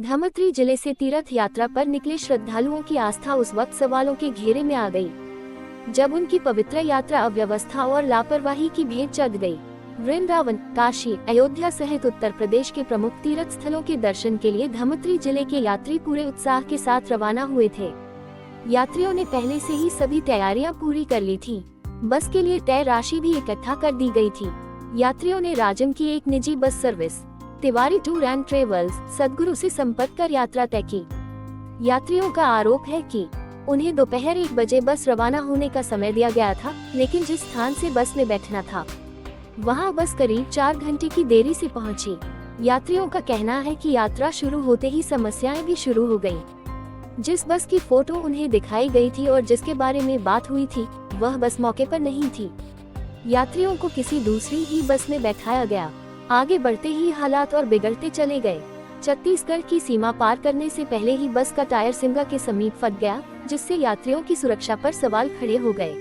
धमतरी जिले से तीर्थ यात्रा पर निकले श्रद्धालुओं की आस्था उस वक्त सवालों के घेरे में आ गई, जब उनकी पवित्र यात्रा अव्यवस्था और लापरवाही की भेंट चढ़ गई। वृंदावन, काशी, अयोध्या सहित उत्तर प्रदेश के प्रमुख तीर्थ स्थलों के दर्शन के लिए धमतरी जिले के यात्री पूरे उत्साह के साथ रवाना हुए थे। यात्रियों ने पहले से ही सभी तैयारियां पूरी कर ली थी। बस के लिए तय राशि भी इकट्ठा कर दी गई थी। यात्रियों ने राजम की एक निजी bus service Tiwari tour and travels सदगुरु से संपर्क कर यात्रा तय की। यात्रियों का आरोप है कि उन्हें दोपहर 1 बजे बस रवाना होने का समय दिया गया था, लेकिन जिस स्थान से बस में बैठना था वहां बस करीब 4 घंटे की देरी से पहुंची। यात्रियों का कहना है कि यात्रा शुरू होते ही समस्याएं भी शुरू हो गयी। जिस बस की फोटो उन्हें दिखाई गई थी और जिसके बारे में बात हुई थी, वह बस मौके पर नहीं थी। यात्रियों को किसी दूसरी ही बस में बैठाया गया। आगे बढ़ते ही हालात और बिगड़ते चले गए। छत्तीसगढ़ की सीमा पार करने से पहले ही बस का टायर सिमगा के समीप फट गया, जिससे यात्रियों की सुरक्षा पर सवाल खड़े हो गए।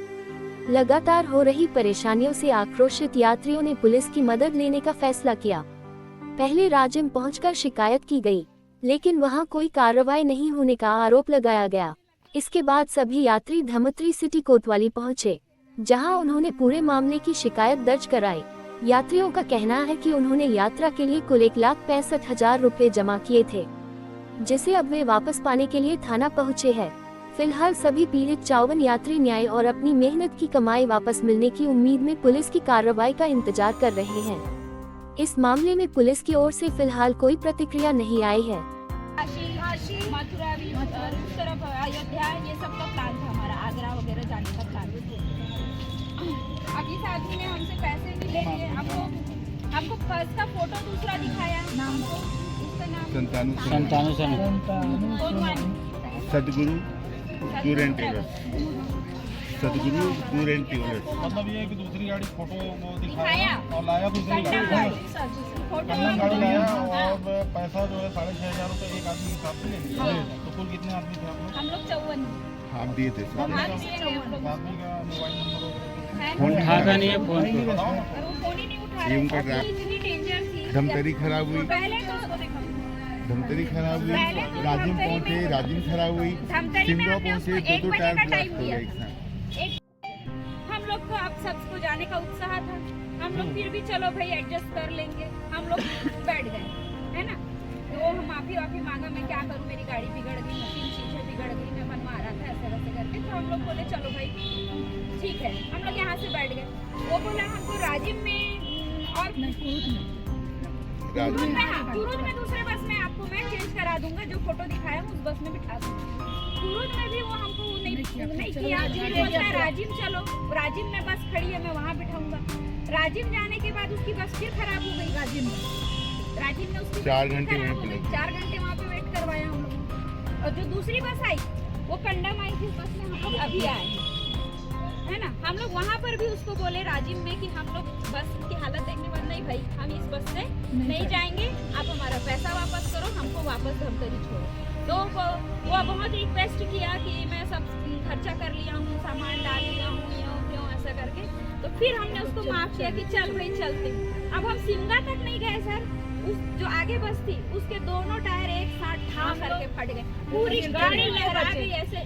लगातार हो रही परेशानियों से आक्रोशित यात्रियों ने पुलिस की मदद लेने का फैसला किया। पहले राजिम पहुंचकर शिकायत की गई, लेकिन वहां कोई कार्रवाई नहीं होने का आरोप लगाया गया। इसके बाद सभी यात्री धमतरी सिटी कोतवाली पहुंचे, जहां उन्होंने पूरे मामले की शिकायत दर्ज कराई। यात्रियों का कहना है कि उन्होंने यात्रा के लिए कुल 1,65,000 रुपए जमा किए थे, जिसे अब वे वापस पाने के लिए थाना पहुंचे हैं। फिलहाल सभी पीड़ित 54 यात्री न्याय और अपनी मेहनत की कमाई वापस मिलने की उम्मीद में पुलिस की कार्रवाई का इंतजार कर रहे हैं। इस मामले में पुलिस की ओर से फिलहाल कोई प्रतिक्रिया नहीं आई है। मथुरा भी उस तरफ अयोध्या ये सब का प्लान था हमारा, आगरा वगैरह जाने का प्लान। अभी साथी ने हमसे पैसे भी ले लिए। हमको बस का फोटो दूसरा दिखाया। नाम उसका नाम संतानु सदगुरु टूर एंड ट्रेवल्स। सदगुरु टूर एंड ट्रेवल्स मतलब ये है कि दूसरी गाड़ी फोटो वो दिखाया और लाया दूसरी गाड़ी फोटो लाया और पैसा जो है 6,500 रुपये एक आदमी के हिसाब से ले लिया। तो कुल कितने आदमी थे आप लोग? हम लोग 54 आप दिए थे। आदमी का मोबाइल नंबर फोन खाता नहीं है, फोन फोन ही नहीं उठा रहे। इतनी डेंजर थी। धमतरी खराब हुई, पहले तो धमतरी खराब हुई, राजिम पहुंचे, राजिम खराब हुई, सिमगा पहुंचे, तो टायर ब्लास्ट हो गए। हम लोग को अब सबको जाने का उत्साह था। हम लोग फिर भी चलो भाई एडजस्ट कर लेंगे, हम लोग बैठ गए, है ना। तो हम माफी मांगा, मैं क्या करूं, मेरी गाड़ी बिगड़ गई, मशीन शीशे बिगड़ गई, मैं बनवा रहा था ऐसे वैसे करके। तो हम लोग बोले चलो भाई ठीक है, हम लोग यहाँ से बैठ गए। वो बोला हमको राजिम में और कुरूद में दूसरे बस में आपको मैं चेंज करा दूंगा, जो फोटो दिखाया उस बस में बिठा दूंगा। कुरूद में भी वो हमको नहीं किया। राजिम चलो, राजिम में बस खड़ी है, मैं वहाँ बिठाऊंगा। राजिम जाने के बाद उसकी बस फिर खराब हो गई। राजिम ने उसकी 4 घंटे वहाँ पे वेट करवाया हम लोग। और जो दूसरी बस आई वो कंडम आई थी, उस बस में हम लोग अभी आए, है ना। हम लोग वहाँ पर भी उसको बोले राजिम में कि हम लोग बस की हालत देखने पर नहीं भाई, हम इस बस से नहीं जाएंगे, आप हमारा पैसा वापस करो, हमको वापस धमतरी छोड़ो। तो वो बहुत रिक्वेस्ट किया कि मैं सब खर्चा कर लिया हूँ, सामान डाल लिया हूँ, क्यों ऐसा करके। तो फिर हमने उसको माफ किया कि चल भाई चलते। अब हम सिमगा तक नहीं गए सर, उस जो आगे बस थी उसके दोनों टायर एक साथ ठा करके फट गए, पूरी गाड़ी लहरा गई। ऐसे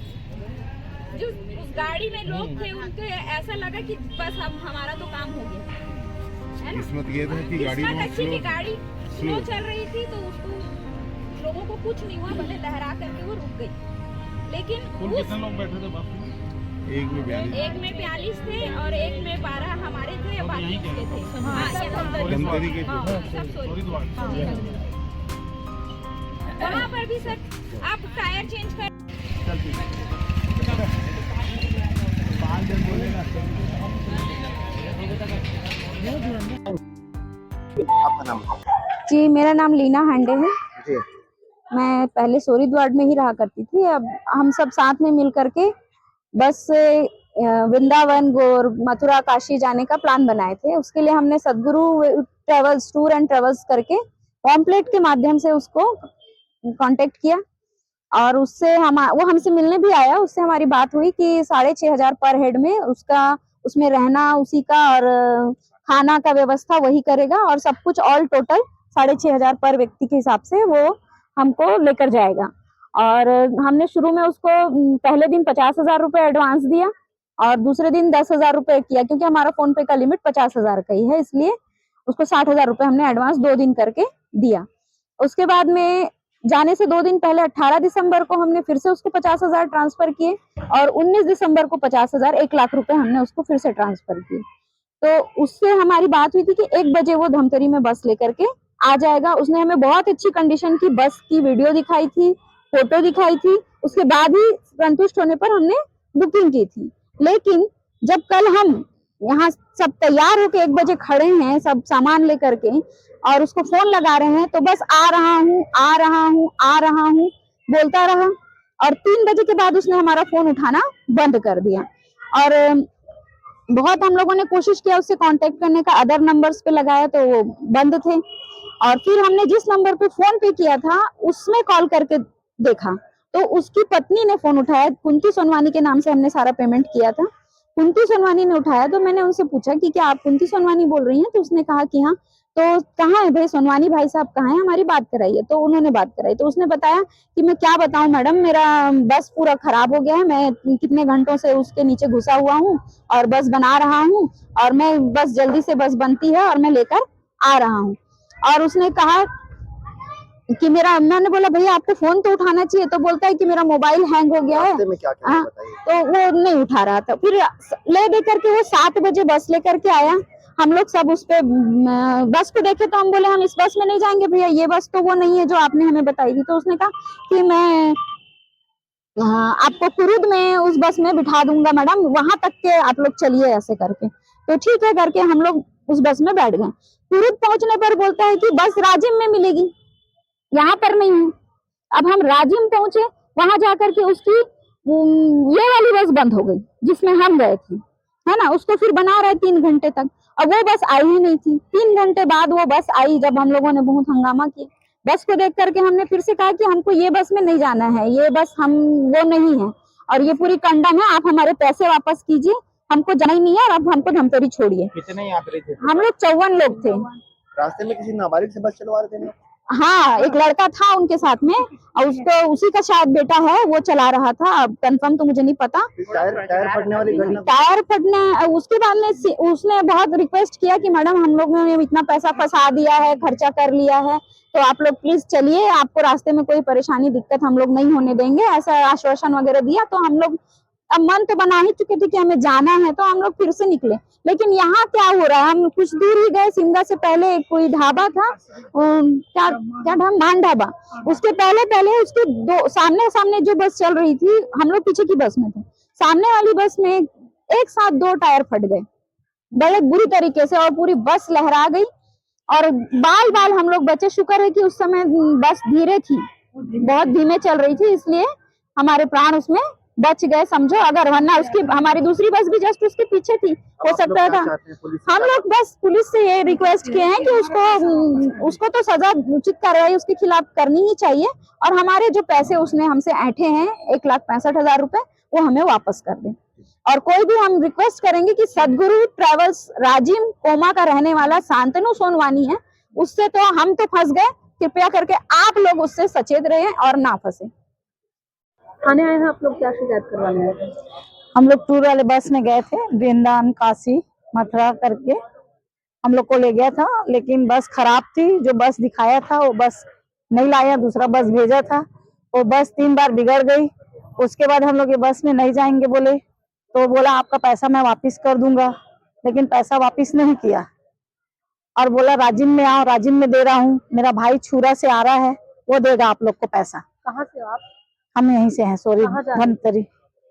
जो उस गाड़ी में लोग थे उनको ऐसा लगा कि बस अब हमारा तो काम हो गया, है ना। किस्मत ये था कि गाड़ी स्लो चल रही थी, तो उसको लोगों को कुछ नहीं हुआ, भले लहरा करके वो रुक गई। लेकिन कितने लोग बैठे थे बस में? एक में 42 थे और एक में 12 हमारे थे या बाकी के थे। धमतरी के वहाँ पर भी सर आप टायर चेंज कर जी। मेरा नाम लीना हांडे है जी। मैं पहले सोरीद्वार में ही रहा करती थी। अब हम सब साथ में मिल करके बस से वृंदावन, गोर, मथुरा, काशी जाने का प्लान बनाए थे। उसके लिए हमने सदगुरु ट्रेवल्स टूर एंड ट्रेवल्स करके पॉम्पलेट के माध्यम से उसको कांटेक्ट किया और उससे वो हमसे मिलने भी आया। उससे हमारी बात हुई कि 6,500 पर हेड में उसमें रहना उसी का और खाना का व्यवस्था वही करेगा और सब कुछ ऑल टोटल 6,500 पर व्यक्ति के हिसाब से वो हमको लेकर जाएगा। और हमने शुरू में उसको पहले दिन 50,000 रुपए एडवांस दिया और दूसरे दिन 10,000 रुपए किया, क्योंकि हमारा फोन पे का लिमिट 50,000 का ही है, इसलिए उसको 60,000 रुपए हमने एडवांस 2 दिन करके दिया। उसके बाद में जाने से 2 दिन पहले 18 दिसंबर को हमने फिर से उसको 50,000 ट्रांसफर किए और 19 दिसंबर को 50,000 1 लाख रुपए हमने उसको फिर से ट्रांसफर किए। तो उससे हमारी बात हुई थी कि 1 बजे वो धमतरी में बस लेकर के आ जाएगा। उसने हमें बहुत अच्छी कंडीशन की बस की वीडियो दिखाई थी, फोटो दिखाई थी, उसके बाद ही संतुष्ट होने पर हमने बुकिंग की थी। लेकिन जब कल हम यहाँ सब तैयार होके 1 बजे खड़े हैं सब सामान लेकर के और उसको फोन लगा रहे हैं, तो बस आ रहा हूँ आ रहा हूँ आ रहा हूँ बोलता रहा और 3 बजे के बाद उसने हमारा फोन उठाना बंद कर दिया। और बहुत हम लोगों ने कोशिश किया उससे कांटेक्ट करने का, अदर नंबर्स पे लगाया तो वो बंद थे। और फिर हमने जिस नंबर पे फोन पे किया था उसमें कॉल करके देखा तो उसकी पत्नी ने फोन उठाया। कुंती सोनवानी के नाम से हमने सारा पेमेंट किया था। कुंती सोनवानी ने उठाया तो मैंने उनसे पूछा कि क्या आप कुंती सोनवानी बोल रही हैं? तो उसने कहा कि हाँ। तो कहाँ है भाई सोनवानी भाई साहब कहाँ है, हमारी बात कराइए। तो उन्होंने बात कराई तो उसने बताया कि मैं क्या बताऊं मैडम, मेरा बस पूरा खराब हो गया है, मैं कितने घंटों से उसके नीचे घुसा हुआ हूँ और बस बना रहा हूँ और मैं बस जल्दी से बस बनती है और मैं लेकर आ रहा हूँ। और उसने कहा कि मैंने बोला भैया आपको फोन तो उठाना चाहिए, तो बोलता है कि मेरा मोबाइल हैंग हो गया है। में क्या क्या हाँ, बताइए। तो वो नहीं उठा रहा था। फिर ले दे करके वो 7 बजे बस लेकर के आया। हम लोग सब उस पे बस को देखे तो हम बोले हम इस बस में नहीं जाएंगे भैया, ये बस तो वो नहीं है जो आपने हमें बताई थी। तो उसने कहा कि मैं आपको कुरुद में उस बस में बिठा दूंगा मैडम, वहां तक के आप लोग चलिए ऐसे करके। तो ठीक है करके हम लोग उस बस में बैठ गए। कुरुद पहुंचने पर बोलता है कि बस राजिम में मिलेगी, यहाँ पर नहीं है। अब हम राजिम पहुंचे, वहां जाकर के उसकी ये वाली बस बंद हो गई जिसमें हम गए थे, है ना। उसको फिर बना रहे 3 घंटे तक और वो बस आई ही नहीं थी। 3 घंटे बाद वो बस आई, जब हम लोगों ने बहुत हंगामा किया। बस को देख करके हमने फिर से कहा कि हमको ये बस में नहीं जाना है, ये बस हम वो नहीं है और ये पूरी कंडम है, आप हमारे पैसे वापस कीजिए, हमको जाना ही नहीं है और अब हमको धमतरी छोड़िए। कितने यात्री थे? हम लोग 54 लोग थे। रास्ते में किसी नाबालिग से बस चलवा रहे थे? हाँ, एक लड़का था उनके साथ में और उसको उसी का शायद बेटा है, वो चला रहा था। अब कंफर्म तो मुझे नहीं पता। टायर फटने वाली घटना? टायर फटने उसके बाद में उसने बहुत रिक्वेस्ट किया कि मैडम हम लोगों ने इतना पैसा फंसा दिया है, खर्चा कर लिया है, तो आप लोग प्लीज चलिए, आपको रास्ते में कोई परेशानी दिक्कत हम लोग नहीं होने देंगे, ऐसा आश्वासन वगैरह दिया। तो हम लोग अब मन तो बना ही चुके थे कि हमें जाना है, तो हम लोग फिर से निकले। लेकिन यहाँ क्या हो रहा है, हम कुछ दूर ही गए, सिमगा से पहले कोई ढाबा था, क्या ढाबा, मान ढाबा। उसके पहले उसके सामने सामने जो बस चल रही थी, हम लोग पीछे की बस में थे, सामने वाली बस में एक साथ 2 टायर फट गए बड़े बुरी तरीके से और पूरी बस लहरा गई और बाल हम लोग बचे। शुक्र है कि उस समय बस धीरे थी, बहुत धीमे चल रही थी, इसलिए हमारे प्राण उसमें बच गए समझो। अगर वरना उसकी हमारी दूसरी बस भी जस्ट उसके पीछे थी, हो सकता था। हम लोग बस पुलिस से ये रिक्वेस्ट किए हैं कि उसको तो सजा, उचित कार्रवाई उसके खिलाफ करनी ही चाहिए और हमारे जो पैसे उसने हमसे ऐंठे हैं 1,65,000 रुपए, वो हमें वापस कर दें। और कोई भी हम रिक्वेस्ट करेंगे कि सदगुरु ट्रेवल्स राजिम कोमा का रहने वाला शांतनु सोनवानी है, उससे तो हम तो फंस गए, कृपया करके आप लोग उससे सचेत रहे और ना फंसे। थाने आए हैं आप लोग, क्या शिकायत करवाने आए थे? हम लोग टूर वाले बस में गए थे, वृंदावन काशी मथुरा करके हम लोग को ले गया था, लेकिन बस खराब थी। जो बस दिखाया था वो बस नहीं लाया, दूसरा बस भेजा था, वो बस 3 बार बिगड़ गई। उसके बाद हम लोग ये बस में नहीं जाएंगे बोले, तो बोला आपका पैसा मैं वापस कर दूंगा, लेकिन पैसा वापस नहीं किया और बोला राजिम में आओ, राजिम में दे रहा हूँ, मेरा भाई छुरा से आ रहा है, वो देगा आप लोग को पैसा। कहाँ से हो आप? हम यहीं से हैं, सॉरी धमतरी।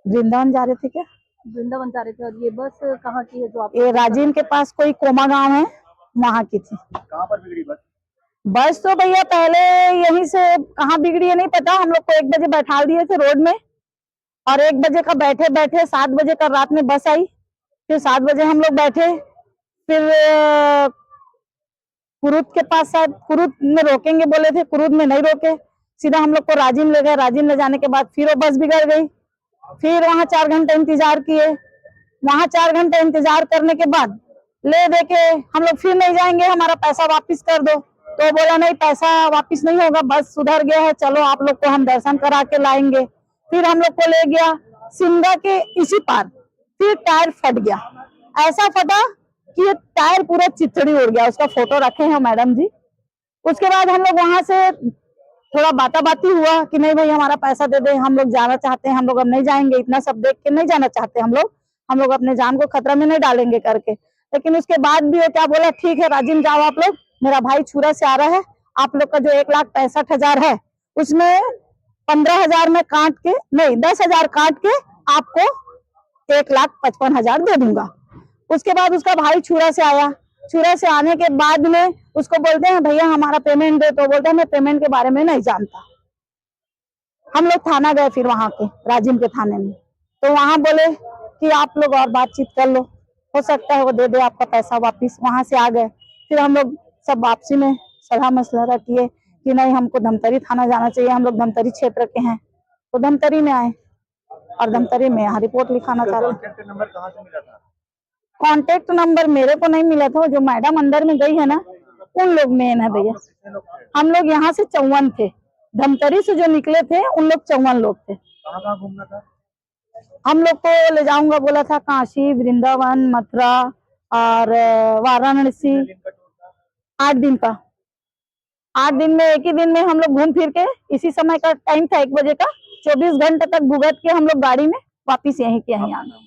वृंदावन जा रहे थे क्या? वृंदावन जा रहे थे। और ये बस कहाँ की है जो आप? ये राजिम के पास कोई कोमा गांव है, वहाँ की थी। कहाँ पर बिगड़ी बस? बस तो भैया पहले यहीं से, कहाँ बिगड़ी है नहीं पता। हम लोग को 1 बजे बैठा दिए थे रोड में और 1 बजे का बैठे 7 बजे का रात में बस आई। फिर 7 बजे हम लोग बैठे, फिर कुरुद के पास, शायद कुरुद में रोकेंगे बोले थे, कुरुद में नहीं रोके, सीधा हम लोग को राजिम ले गए। राजिम ले जाने के बाद फिर वो बस बिगड़ गई। फिर वहां 4 घंटे इंतजार किए। वहां 4 घंटे इंतजार करने के बाद ले दे के हम लोग फिर नहीं जाएंगे, हमारा पैसा वापस कर दो। तो बोला नहीं पैसा वापस नहीं होगा, बस सुधर गया है, चलो आप लोग को हम दर्शन करा के लाएंगे। फिर हम लोग को ले गया सिमगा के इसी पार, फिर टायर फट गया, ऐसा फटा कि ये टायर पूरा चिथड़ी उड़ गया। उसका फोटो रखे हैं मैडम जी। उसके बाद हम लोग वहां से थोड़ा बाती हुआ कि नहीं भाई हमारा पैसा दे दे, हम लोग जाना चाहते हैं, हम लोग अब नहीं जाएंगे, इतना सब देख के नहीं जाना चाहते हम लोग अपने जान को खतरा में नहीं डालेंगे करके। लेकिन उसके बाद भी वो क्या बोला, ठीक है राजिम जाओ आप लोग, मेरा भाई छुरा से आ रहा है, आप लोग का जो 1,65,000 है उसमें 15,000 में काट के, नहीं 10,000 काट के आपको 1,55,000 दे दूंगा। उसके बाद उसका भाई छुरा से आया, छुरा से आने के बाद में उसको बोलते हैं भैया हमारा पेमेंट दे, तो बोलते हैं मैं पेमेंट के बारे में नहीं जानता। हम लोग थाना गए, फिर वहां के राजिम के थाने में, तो वहां बोले कि आप लोग और बातचीत कर लो, हो सकता है वो दे दे आपका पैसा वापिस। वहां से आ गए, फिर हम लोग सब वापसी में सलाह मशवरा किए कि नहीं हमको धमतरी थाना जाना चाहिए, हम लोग धमतरी क्षेत्र के हैं, तो धमतरी में आए और धमतरी में यहाँ रिपोर्ट लिखाना चाहते हैं। कॉन्टैक्ट नंबर कहाँ से मिला था? कांटेक्ट नंबर मेरे को नहीं मिला था, जो मैडम अंदर में गई है ना उन लोग मेन है भैया। कितने लोग थे? हम लोग यहाँ से 54 थे, धमतरी से जो निकले थे उन लोग 54 लोग थे। कहाँ घूमना था? हम लोग को ले जाऊंगा बोला था काशी, वृंदावन, मथुरा और वाराणसी। 8 दिन का, 8 दिन में एक ही दिन में हम लोग घूम फिर के, इसी समय का टाइम था 1 बजे का, 24 घंटे तक भुगत के हम लोग गाड़ी में वापिस यहीं के यहीं आना।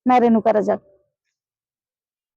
मैं रेणुका रजक।